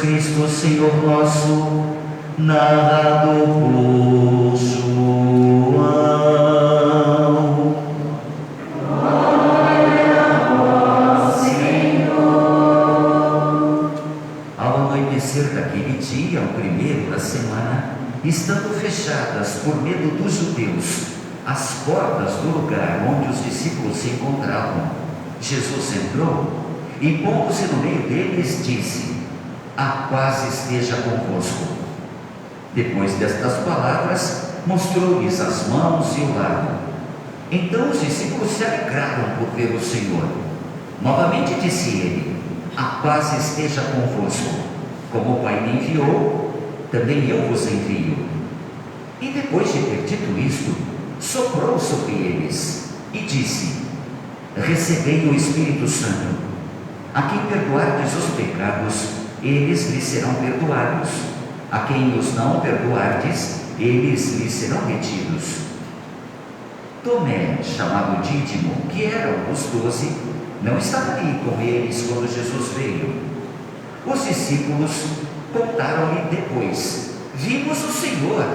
Cristo, Senhor nosso, narrado por João. Glória a vós, Senhor. Ao anoitecer daquele dia, o primeiro da semana, estando fechadas por medo dos judeus as portas do lugar onde os discípulos se encontravam, Jesus entrou e, pondo-se no meio deles, disse: a paz esteja convosco. Depois destas palavras, mostrou-lhes as mãos e o lado. Então os discípulos se alegraram por ver o Senhor. Novamente disse ele: a paz esteja convosco. Como o Pai me enviou, também eu vos envio. E depois de ter dito isto, soprou sobre eles e disse: recebei o Espírito Santo. A quem perdoardes os pecados, eles lhes serão perdoados. A quem os não perdoardes, eles lhes serão retidos. Tomé, chamado Dídimo, que era um dos 12, não estava ali com eles quando Jesus veio. Os discípulos contaram-lhe depois: vimos o Senhor.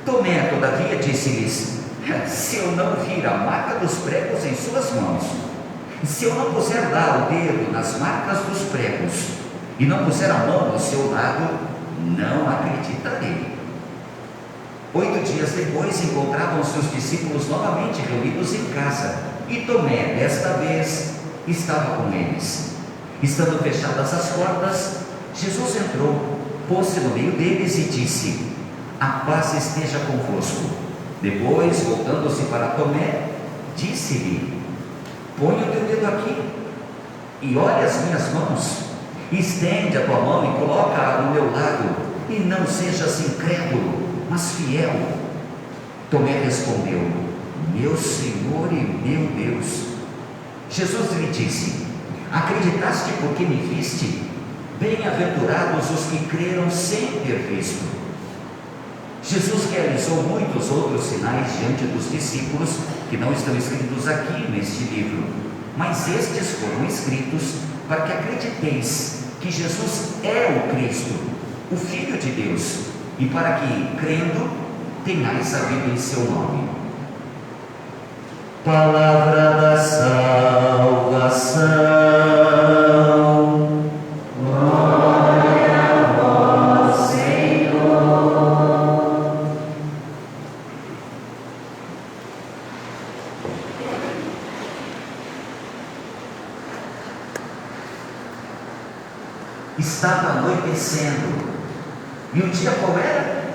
Tomé, todavia, disse-lhes: se eu não vir a marca dos pregos em suas mãos, se eu não puser lá o dedo nas marcas dos pregos, e não puser a mão no seu lado, não acreditarei. 8 dias depois, encontravam-se os discípulos novamente reunidos em casa, e Tomé, desta vez, estava com eles. Estando fechadas as portas, Jesus entrou, pôs-se no meio deles e disse: a paz esteja convosco. Depois, voltando-se para Tomé, disse-lhe: põe o teu dedo aqui e olha as minhas mãos. Estende a tua mão e coloca-a no meu lado, e não sejas incrédulo, mas fiel. Tomé respondeu: meu Senhor e meu Deus. Jesus lhe disse: acreditaste porque me viste? Bem-aventurados os que creram sem ter visto. Jesus realizou muitos outros sinais diante dos discípulos que não estão escritos aqui neste livro, mas estes foram escritos para que acrediteis que Jesus é o Cristo, o Filho de Deus, e para que, crendo, tenhais a vida em seu nome. Palavra da salvação. Glória a vós, Senhor. Estava anoitecendo, e o dia qual era?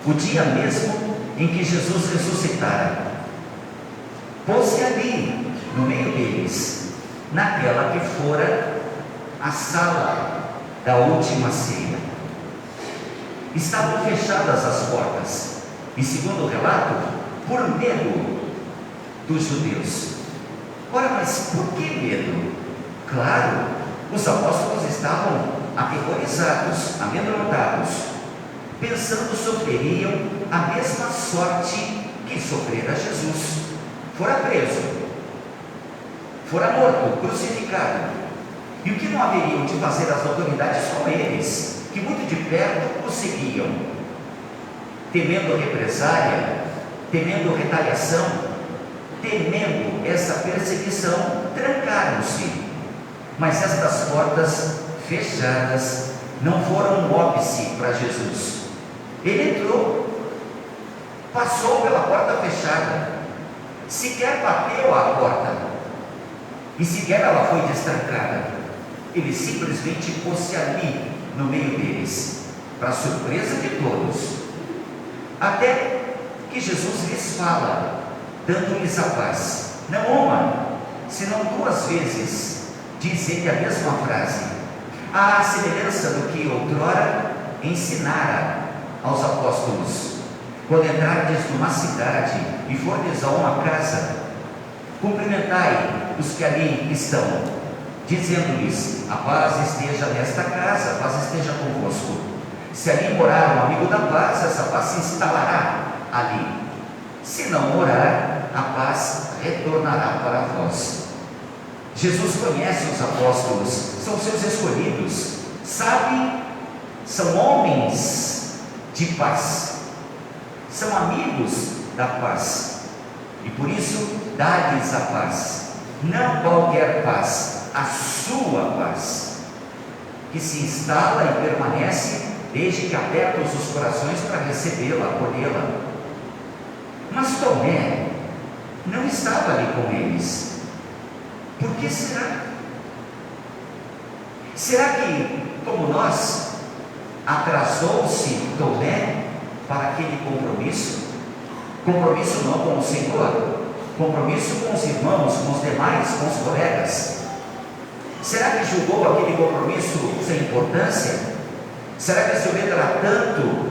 O dia mesmo em que Jesus ressuscitara. Pôs-se ali, no meio deles, naquela que fora a sala da última ceia. Estavam fechadas as portas, e segundo o relato, por medo dos judeus. Ora, mas por que medo? Claro, os apóstolos estavam aterrorizados, amedrontados, pensando sofreriam a mesma sorte que sofrera Jesus. Fora preso, fora morto, crucificado. E o que não haveriam de fazer as autoridades com eles, que muito de perto o seguiam, temendo represália, temendo retaliação, temendo essa perseguição, trancaram-se. Mas estas portas fechadas não foram um óbice para Jesus. Ele entrou, passou pela porta fechada, sequer bateu à porta, e sequer ela foi destrancada. Ele simplesmente pôs-se ali no meio deles, para surpresa de todos, até que Jesus lhes fala, dando-lhes a paz. Não uma, senão 2 vezes diz ele a mesma frase, à semelhança do que outrora ensinara aos apóstolos: quando entrardes numa cidade e fordes a uma casa, cumprimentai os que ali estão, dizendo-lhes: a paz esteja nesta casa, a paz esteja convosco. Se ali morar um amigo da paz, essa paz se instalará ali. Se não morar, a paz retornará para vós. Jesus conhece os apóstolos, são seus escolhidos, sabe são homens de paz, são amigos da paz, e por isso dá-lhes a paz, não qualquer paz, a sua paz, que se instala e permanece desde que abertos os corações para recebê-la, acolhê-la. Mas Tomé não estava ali com eles. Por que será? Será que, como nós, atrasou-se Tomé para aquele compromisso? Compromisso não com o Senhor, compromisso com os irmãos, com os demais, com os colegas. Será que julgou aquele compromisso sem importância? Será que ciumento era tanto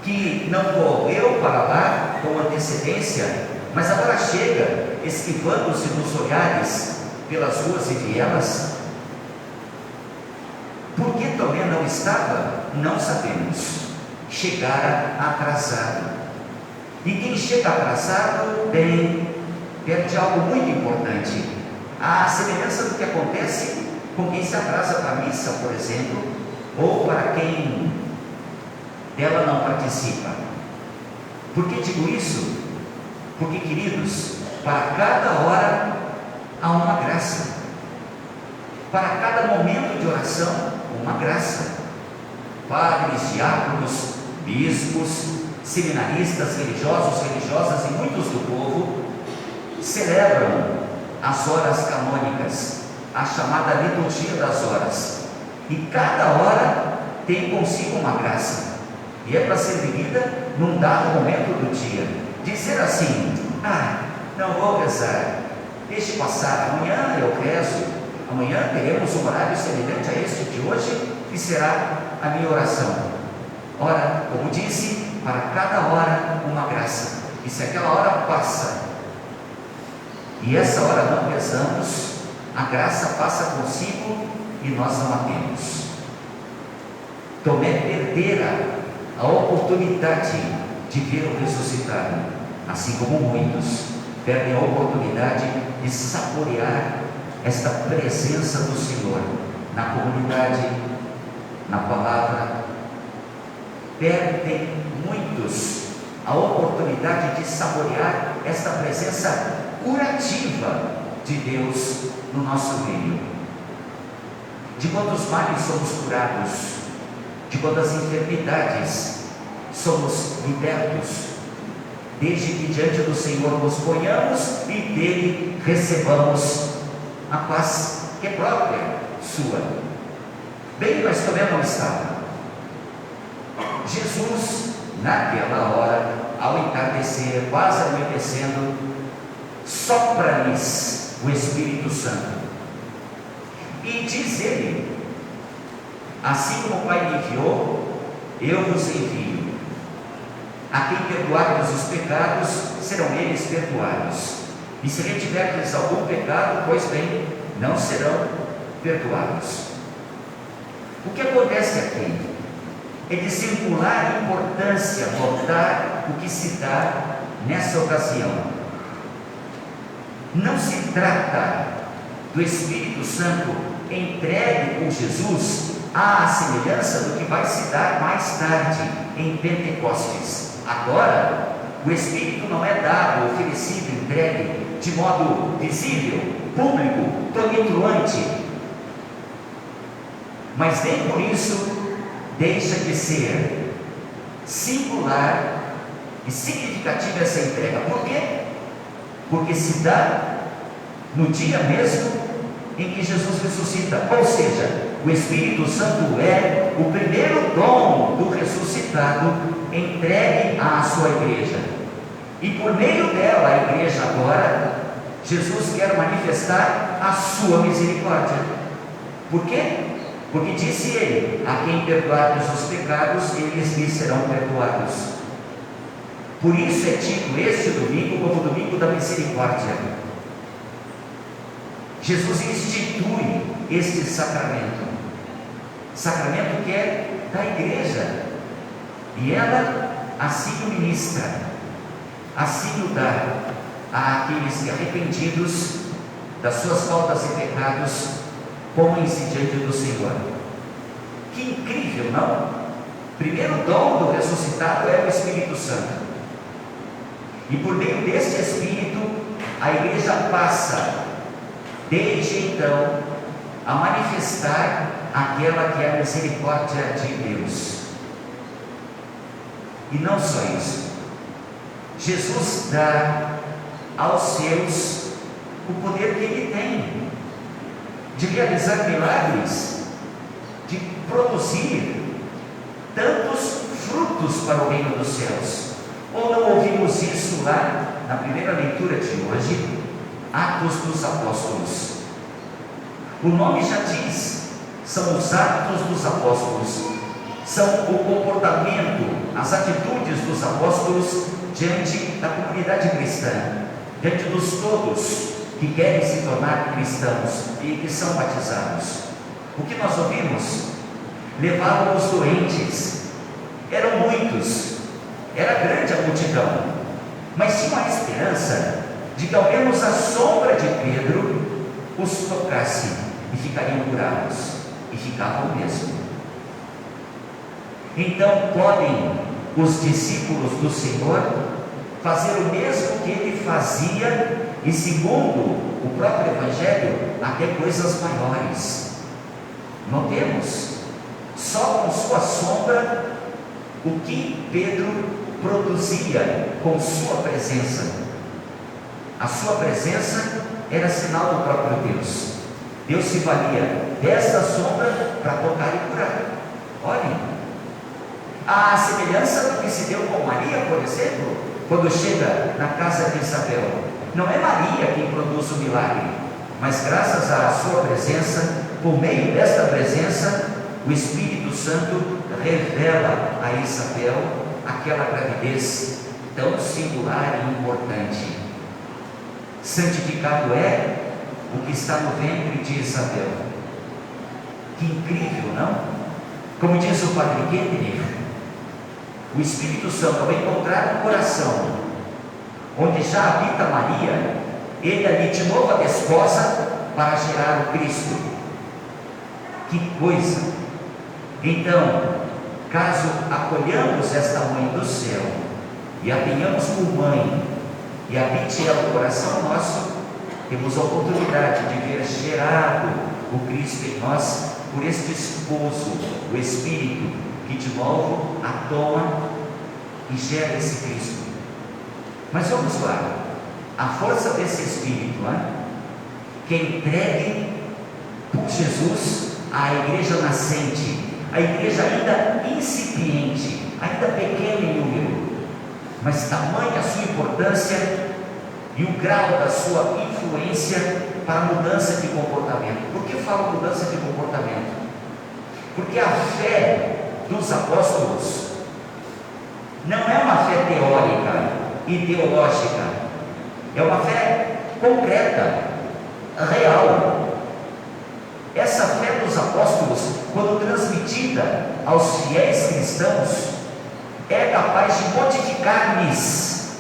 que não correu para lá com antecedência, mas agora chega esquivando-se dos olhares pelas ruas e vielas? Por que Tomé não estava? Não sabemos. Chegara atrasado. E quem chega atrasado perde algo muito importante. A semelhança do que acontece com quem se atrasa para a missa, por exemplo, ou para quem dela não participa. Por que digo isso? Porque, queridos, para cada hora há uma graça. Para cada momento de oração, uma graça. Padres, diáconos, bispos, seminaristas, religiosos, religiosas e muitos do povo celebram as horas canônicas, a chamada liturgia das horas, e cada hora tem consigo uma graça, e é para ser vivida num dado momento do dia. Dizer assim: não vou rezar, deixe passar, amanhã eu rezo, amanhã teremos um horário semelhante a este de hoje, que será a minha oração. Ora, como disse, para cada hora uma graça, e se aquela hora passa, e essa hora não rezamos, a graça passa consigo e nós não a temos. Tomé perdera a oportunidade de ver o ressuscitado, assim como muitos perdem a oportunidade de saborear esta presença do Senhor na comunidade, na palavra. Perdem muitos a oportunidade de saborear esta presença curativa de Deus no nosso meio. De quantos males somos curados, de quantas enfermidades somos libertos, desde que diante do Senhor nos ponhamos e dele recebamos a paz que é própria sua. Bem, mas também não estava. Jesus, naquela hora, ao entardecer, quase anoitecendo, sopra-lhes o Espírito Santo, e diz ele: assim como o Pai me enviou, eu vos envio. A quem perdoardes os pecados, serão eles perdoados, e se retiverdes algum pecado, pois bem, não serão perdoados. O que acontece aqui é de singular importância notar o que se dá nessa ocasião. Não se trata do Espírito Santo entregue por Jesus à semelhança do que vai se dar mais tarde em Pentecostes. Agora, o Espírito não é dado, oferecido, entregue de modo visível, público, tonitruante, mas nem por isso deixa de ser singular e significativa essa entrega. Por quê? Porque se dá no dia mesmo em que Jesus ressuscita, ou seja, o Espírito Santo é o primeiro dom do ressuscitado entregue à sua igreja, e por meio dela, a igreja agora, Jesus quer manifestar a sua misericórdia. Por quê? Porque disse ele: a quem perdoardes os pecados, eles lhes serão perdoados. Por isso é tido este domingo como o domingo da misericórdia. Jesus institui este sacramento que é da igreja, e ela assim o ministra, assim o dá àqueles que, arrependidos das suas faltas e pecados, põem-se diante do Senhor. Que incrível, não? Primeiro dom do ressuscitado é o Espírito Santo. E por meio deste Espírito, a igreja passa, desde então, a manifestar aquela que é a misericórdia de Deus. E não só isso. Jesus dá aos seus o poder que Ele tem de realizar milagres, de produzir tantos frutos para o reino dos céus. Ou não ouvimos isso lá na primeira leitura de hoje, Atos dos Apóstolos? O nome já diz, são os atos dos apóstolos, são o comportamento, as atitudes dos apóstolos diante da comunidade cristã, diante dos todos que querem se tornar cristãos e que são batizados. O que nós ouvimos? Levavam os doentes, eram muitos, era grande a multidão, mas tinha a esperança de que ao menos a sombra de Pedro os tocasse e ficariam curados, e ficavam mesmo. Então podem os discípulos do Senhor fazer o mesmo que Ele fazia, e segundo o próprio Evangelho, até coisas maiores. Notemos, só com sua sombra, o que Pedro produzia com sua presença. A sua presença era sinal do próprio Deus. Deus se valia desta sombra para tocar e curar. Olhem, a semelhança do que se deu com Maria, por exemplo, quando chega na casa de Isabel. Não é Maria quem produz o milagre, mas graças à sua presença, por meio desta presença, o Espírito Santo revela a Isabel aquela gravidez tão singular e importante. Santificado é o que está no ventre de Isabel. Que incrível, não? Como diz o padre Kentenich, o Espírito Santo, ao encontrar um coração onde já habita Maria, ele ali de novo a desposa para gerar o Cristo. Que coisa! Então, caso acolhamos esta mãe do céu e a tenhamos por mãe e habite ela no coração nosso, temos a oportunidade de ver gerado o Cristo em nós por este esposo, o Espírito, que de novo a toma e gera esse Cristo. Mas vamos lá, a força desse Espírito, que é entregue por Jesus à igreja nascente, a igreja ainda incipiente, ainda pequena em número, mas tamanha a sua importância e o grau da sua influência para a mudança de comportamento. Por que eu falo mudança de comportamento? Porque a fé dos apóstolos não é uma fé teórica, ideológica, é uma fé concreta, real. Essa fé dos apóstolos, quando transmitida aos fiéis cristãos, é capaz de modificar-lhes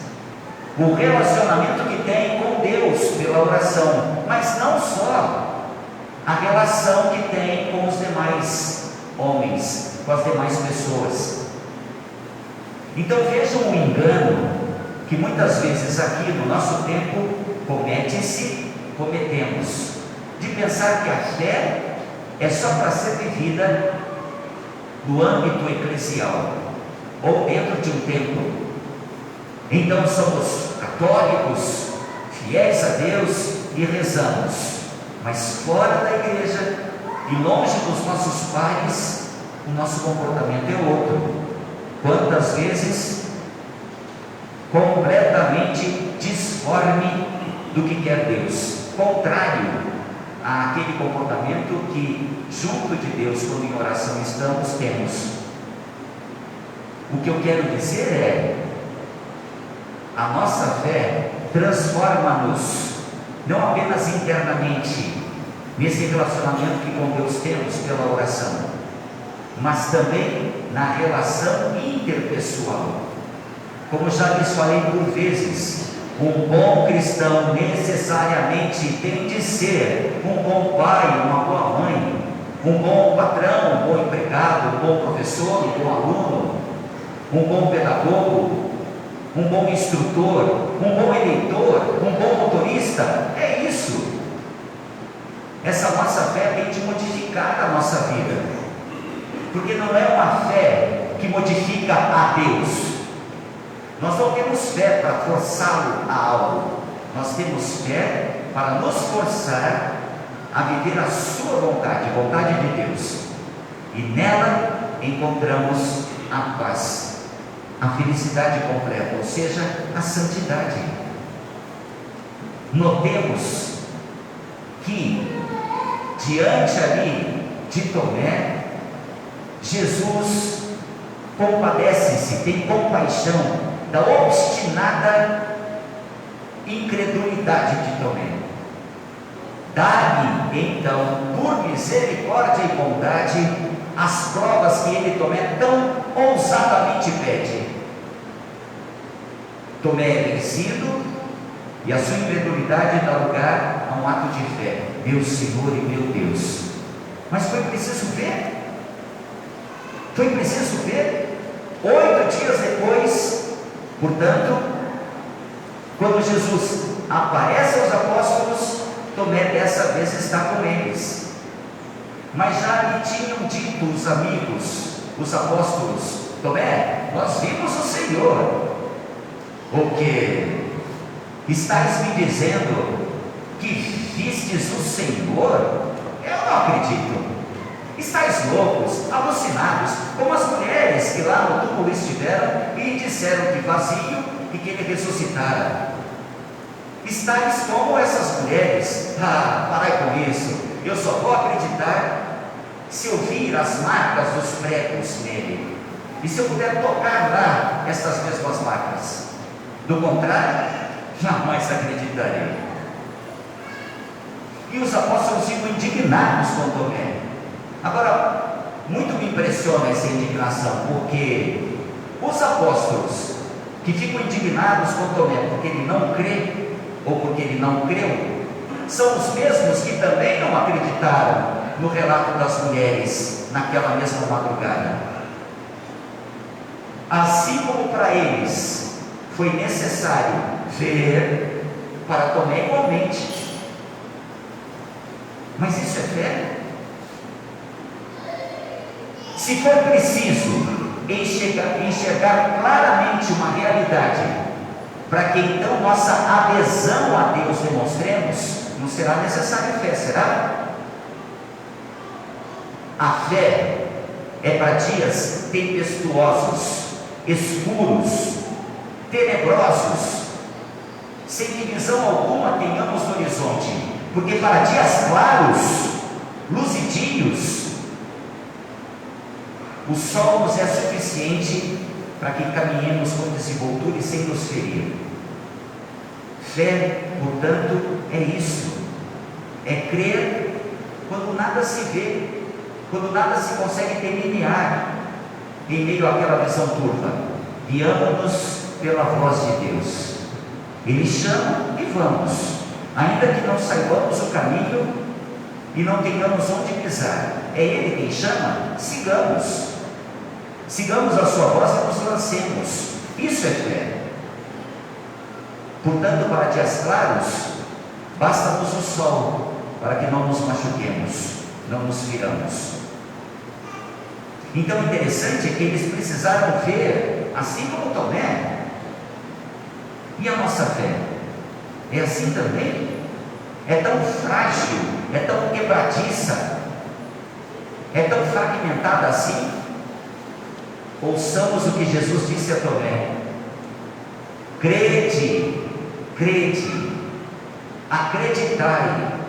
o relacionamento que tem com Deus pela oração, mas não só a relação que tem com os demais homens, com as demais pessoas. Então vejam o engano que muitas vezes aqui no nosso tempo cometemos, de pensar que a fé é só para ser vivida no âmbito eclesial ou dentro de um templo. Então somos católicos, fiéis a Deus e rezamos, mas fora da igreja e longe dos nossos pais, o nosso comportamento é outro. Quantas vezes completamente disforme do que quer Deus, contrário àquele comportamento que junto de Deus, quando em oração estamos, temos. O que eu quero dizer é, a nossa fé transforma-nos, não apenas internamente, nesse relacionamento que com Deus temos pela oração, mas também na relação interpessoal. Como já lhes falei por vezes, um bom cristão necessariamente tem de ser um bom pai, uma boa mãe, um bom patrão, um bom empregado, um bom professor, um bom aluno, um bom pedagogo, um bom instrutor, um bom eleitor, um bom motorista. É isso. Essa nossa fé tem de modificar a nossa vida, porque não é uma fé que modifica a Deus. Nós não temos fé para forçá-lo a algo, nós temos fé para nos forçar a viver a sua vontade, a vontade de Deus, e nela encontramos a paz, a felicidade completa, ou seja, a santidade. Notemos que diante ali de Tomé, Jesus compadece-se, tem compaixão da obstinada incredulidade de Tomé. Dá-lhe então, por misericórdia e bondade, as provas que ele, Tomé, tão ousadamente pede. Tomé é vencido e a sua incredulidade dá lugar a um ato de fé. Meu Senhor e meu Deus. Mas foi preciso ver. Foi preciso ver. 8 dias depois, portanto, quando Jesus aparece aos apóstolos, Tomé dessa vez está com eles. Mas já lhe tinham dito os amigos, os apóstolos: Tomé, nós vimos o Senhor. O que? Estais me dizendo que vistes o Senhor? Eu não acredito. Estais loucos, alucinados, como as mulheres que lá no túmulo estiveram e disseram que vazio e que ele ressuscitara. Estais como essas mulheres. Parai com isso. Eu só vou acreditar se eu vir as marcas dos pregos nele, e se eu puder tocar lá estas mesmas marcas. Do contrário, jamais acreditarei. E os apóstolos ficam indignados com Tomé. Agora, muito me impressiona essa indignação, porque os apóstolos que ficam indignados com Tomé porque ele não crê, ou porque ele não creu, são os mesmos que também não acreditaram no relato das mulheres naquela mesma madrugada. Assim como para eles foi necessário ver, para Tomé igualmente. Mas isso é fé? Se for preciso enxergar claramente uma realidade, para que então nossa adesão a Deus demonstremos, não será necessária fé, será? A fé é para dias tempestuosos, escuros, tenebrosos, sem que visão alguma tenhamos no horizonte, porque para dias claros, luzidios, o sol nos é suficiente para que caminhemos com desenvoltura e sem nos ferir. Fé, portanto, é isso, é crer quando nada se vê, quando nada se consegue delinear em meio àquela visão turva. Guiamos-nos pela voz de Deus. Ele chama e vamos, ainda que não saibamos o caminho e não tenhamos onde pisar. É Ele quem chama, sigamos. Sigamos a sua voz e nos lancemos. Isso é fé. Portanto, para dias claros, basta-nos o sol, para que não nos machuquemos, não nos firamos. Então, interessante é que eles precisaram ver, assim como Tomé. E a nossa fé? É assim também? É tão frágil, é tão quebradiça, é tão fragmentada assim? Ouçamos o que Jesus disse a Tomé: crede, crede, acreditai,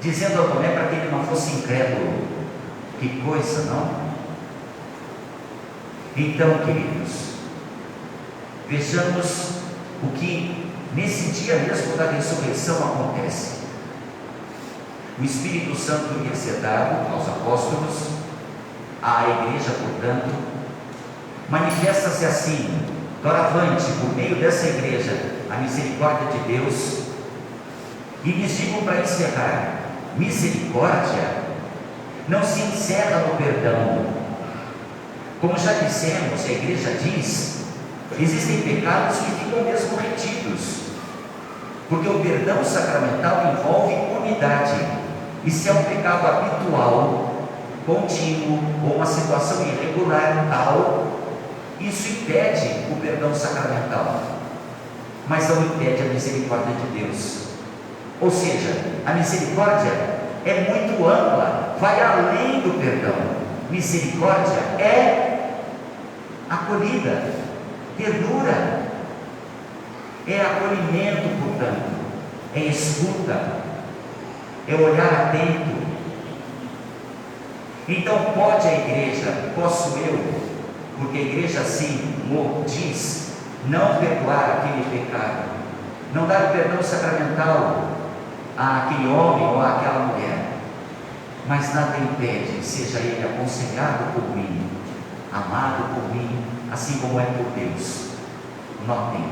dizendo a Tomé para que ele não fosse incrédulo. Que coisa, não? Então, queridos, vejamos o que nesse dia mesmo da ressurreição acontece. O Espírito Santo ia ser dado aos apóstolos, à igreja, portanto, manifesta-se assim, doravante, por meio dessa igreja, a misericórdia de Deus. E lhes digo para encerrar: misericórdia não se encerra no perdão. Como já dissemos, a igreja diz, existem pecados que ficam mesmo retidos, porque o perdão sacramental envolve unidade, e se é um pecado habitual, contínuo, ou uma situação irregular tal, isso impede o perdão sacramental, mas não impede a misericórdia de Deus. Ou seja, a misericórdia é muito ampla, vai além do perdão. Misericórdia é acolhida, ternura, é acolhimento, portanto, é escuta, é olhar atento. Então pode a igreja, posso eu, porque a igreja assim diz, não perdoar aquele pecado, não dar o perdão sacramental àquele homem ou àquela mulher, mas nada impede, seja ele aconselhado por mim, amado por mim, assim como é por Deus. Notem,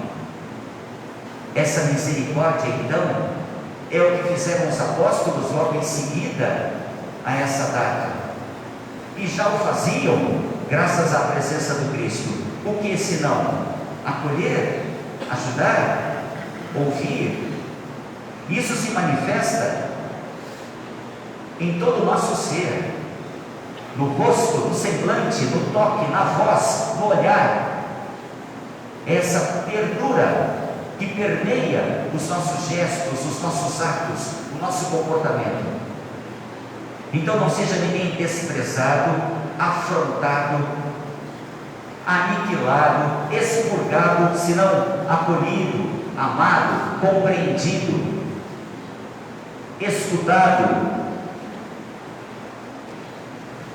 essa misericórdia então é o que fizeram os apóstolos logo em seguida a essa data, e já o faziam graças à presença do Cristo. O que senão? Acolher, ajudar, ouvir. Isso se manifesta em todo o nosso ser, no rosto, no semblante, no toque, na voz, no olhar. Essa ternura que permeia os nossos gestos, os nossos atos, o nosso comportamento. Então não seja ninguém desprezado, afrontado, aniquilado, expurgado, senão acolhido, amado, compreendido, escutado.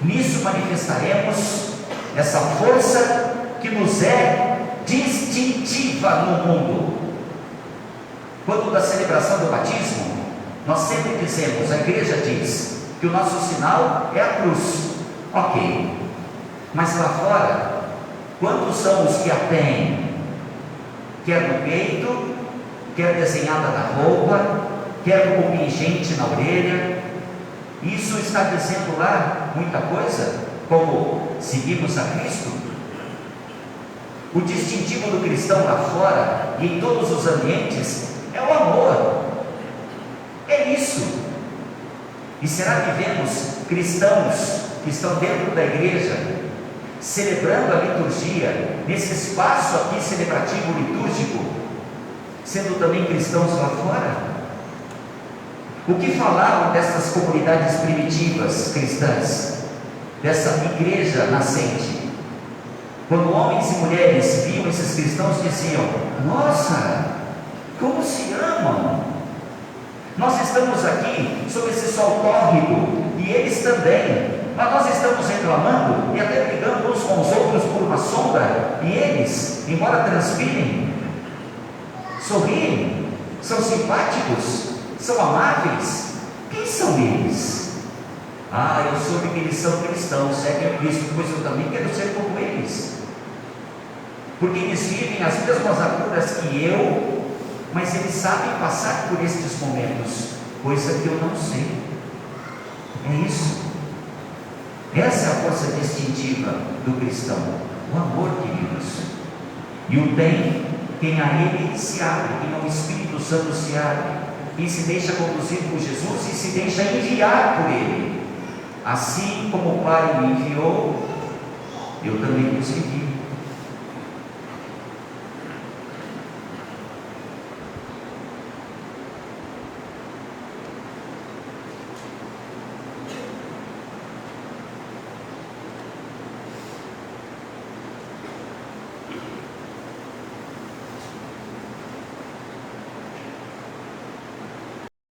Nisso manifestaremos essa força que nos é distintiva no mundo. Quando da celebração do batismo, nós sempre dizemos, a igreja diz, que o nosso sinal é a cruz. Ok, mas lá fora, quantos são os que a têm? Quer no peito, quer desenhada na roupa, quer com pingente na orelha. Isso está dizendo lá muita coisa, como seguimos a Cristo. O distintivo do cristão lá fora e em todos os ambientes é o amor, é isso. E será que vemos cristãos que estão dentro da igreja, celebrando a liturgia, nesse espaço aqui celebrativo litúrgico, sendo também cristãos lá fora? O que falavam dessas comunidades primitivas cristãs, dessa igreja nascente? Quando homens e mulheres viam esses cristãos, diziam: nossa, como se amam! Nós estamos aqui sob esse sol tórrido e eles também, mas nós estamos reclamando e até brigando uns com os outros por uma sombra, e eles, embora transpirem, sorriem, são simpáticos, são amáveis. Quem são eles? Ah, eu soube que eles são cristãos, seguem a Cristo, pois eu também quero ser como eles, porque eles vivem as mesmas agudas que eu, mas eles sabem passar por estes momentos, coisa que eu não sei. É isso. Essa é a força distintiva do cristão, o amor, queridos. E o tem quem a ele se abre, quem ao Espírito Santo se abre, quem se deixa conduzir por Jesus e se deixa enviar por ele. Assim como o Pai me enviou, eu também vos envio.